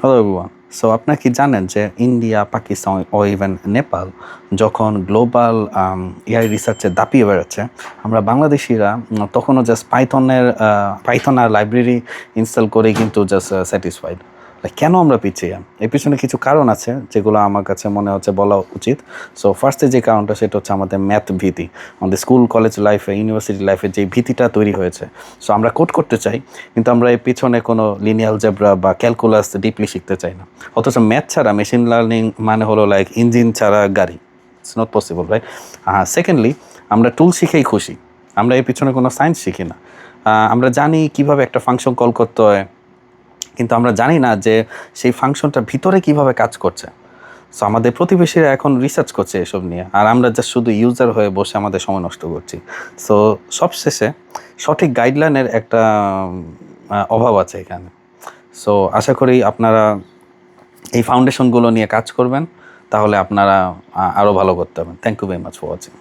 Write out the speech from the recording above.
Hello everyone. So আপনারা কি জানেন যে ইন্ডিয়া, পাকিস্তান ও ইভেন নেপাল যখন গ্লোবাল এআই রিসার্চে দাপিয়ে বেড়াচ্ছে, আমরা বাংলাদেশিরা তখনও জাস্ট পাইথন আর লাইব্রেরি ইনস্টল করেই কিন্তু জাস্ট স্যাটিসফাইড। কেন আমরা পিছিয়ে? এর পিছনে কিছু কারণ আছে যেগুলো আমার কাছে মনে হচ্ছে বলা উচিত। সো ফার্স্টে যে কারণটা সেটা হচ্ছে আমাদের ম্যাথ ভীতি। আমাদের স্কুল কলেজ লাইফে, ইউনিভার্সিটি লাইফে যে ভীতিটা তৈরি হয়েছে। সো আমরা কোড করতে চাই, কিন্তু আমরা এর পিছনে কোনো লিনিয়ার অ্যালজেব্রা বা ক্যালকুলাস ডিপলি শিখতে চাই না। অথচ ম্যাথ ছাড়া মেশিন লার্নিং মানে হলো লাইক ইঞ্জিন ছাড়া গাড়ি। It's not possible, right? Secondly, আমরা টুল শিখেই খুশি, আমরা এর পিছনে কোনো সায়েন্স শিখি না। আমরা জানি কিভাবে একটা ফাংশন কল করতে হয়, কিন্তু আমরা জানি না যে সেই ফাংশনটা ভিতরে কিভাবে কাজ করছে। সো আমাদের প্রতিবেশীরা এখন রিসার্চ করছে এসব নিয়ে, আর আমরা জাস্ট শুধু ইউজার হয়ে বসে আমাদের সময় নষ্ট করছি। সো সবশেষে সঠিক গাইডলাইনের একটা অভাব আছে এখানে। সো আশা করি আপনারা এই ফাউন্ডেশনগুলো নিয়ে কাজ করবেন, তাহলে আপনারা আরও ভালো করতে পারবেন। Thank you very much for watching.